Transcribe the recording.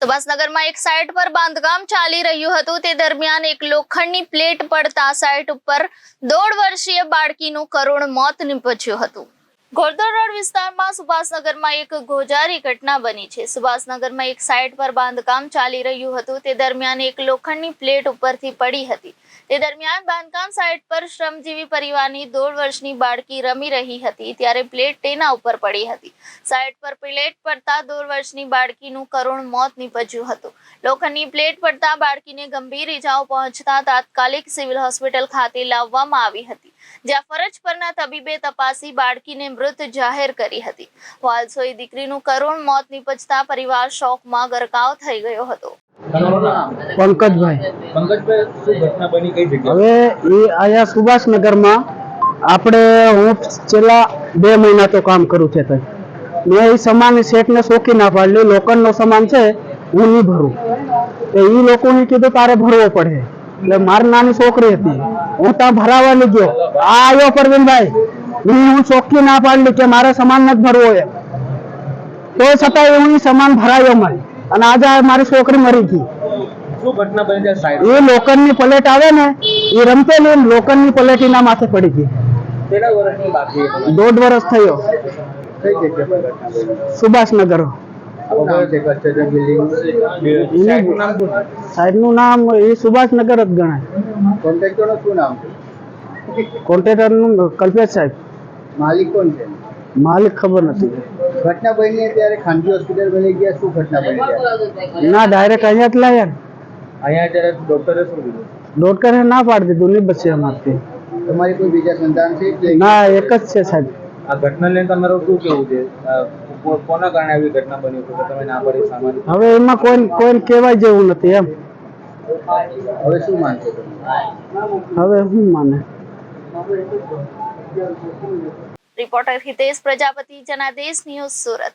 સુભાષનગરમાં એક સાઇટ પર બાંધકામ ચાલી રહ્યું હતું તે દરમિયાન એક લોખંડની પ્લેટ પડતા સાઇટ ઉપર 1.5 વર્ષીય બાળકીનું કરુણ મોત નીપજ્યું હતું। ઘોડદોડ રોડ વિસ્તારમાં સુભાષનગરમાં એક ગોઝારી ઘટના બની છે। સુભાષનગરમાં એક સાઇટ પર બાંધકામ ચાલી રહ્યું હતું તે દરમિયાન એક લોખંડની પ્લેટ ઉપરથી પડી હતી। તે દરમિયાન બાંધકામ સાઇટ પર શ્રમજીવી પરિવારની 1.5 વર્ષની બાળકી રમી રહી હતી ત્યારે પ્લેટ તેના ઉપર પડી હતી। સાઇટ પર પ્લેટ પડતા 1.5 વર્ષની બાળકીનું કરુણ મોત નીપજ્યું હતું। લોખંડની પ્લેટ પડતા બાળકીને ગંભીર ઇજાઓ પહોંચતા તાત્કાલિક સિવિલ હોસ્પિટલ ખાતે લાવવામાં આવી હતી, જ્યાં ફરજ પરના તબીબે તપાસી બાળકીને મૃત જાહેર કરી હતી। વાલસોઈ દીકરીનું કરુણ મોત નીપજતા પરિવાર શોકમાં ગરકાવ થઈ ગયો હતો। पंकजभाई શું ઘટના બની, કઈ જગ્યાએ? હવે એ આયા સુભાષનગરમાં આપણે હું છેલ્લા 2 મહિના તો કામ કરું છે તઈ મેં એ સામાન શેઠને શોખી ના પાડલી લોખંડનો સામાન છે હું નહીં ભરું તો એ લોકોને કીધું તારે ભરવો પડે એટલે મારી નાની છોકરી હતી હું ત્યાં ભરાવા ગયો આ આવ્યો પરવીનભાઈ હું શોખી ના પાડલી કે મારે સામાન નથી ભરવો એ તો છતાં હું સામાન ભરાયો મને અને આજે મારી છોકરી મરી ગઈ। શું ઘટના બની છે સાહેબ? એ લોખંડની પ્લેટ આવે ને એ રમતેલી લોખંડની પ્લેટ એના માથે પડી ગઈ। કેટલા વર્ષની બાકી? 1.5 વર્ષ થયો। કઈ જગ્યા પર ઘટના બની? સુભાષનગર સાહેબનું નામ એ સુભાષનગર જ ગણાય। કોન્ટ્રાક્ટરનું શું નામ છે? કોન્ટ્રાક્ટરનું કલ્પેશ સાહેબ। માલિક કોણ છે? માલિક ખબર નથી। ઘટના બની ત્યારે ખાનગી હોસ્પિટલ લઈ ગયા, શું ઘટના બની? ના ડાયરેક્ટ અહીંયા જ લાયા। અહીંયા ત્યારે ડોક્ટરે શું કીધું? ડોક્ટરે ના પાડી દીધું નહીં બચે અમારથી। તમારી કોઈ બીજા સંતાન છે? ના એક જ છે સાહેબ। આ ઘટના લઈને તમારું શું કેવું છે? કોના કારણે આવી ઘટના બની છે? તમે ના પાડી સામાન? હવે એમાં કોઈ કહેવાય જેવું નથી એમ। હવે શું માનશો? હવે શું માને? Reporter Hitesh Prajapati, Janadesh news, Surat.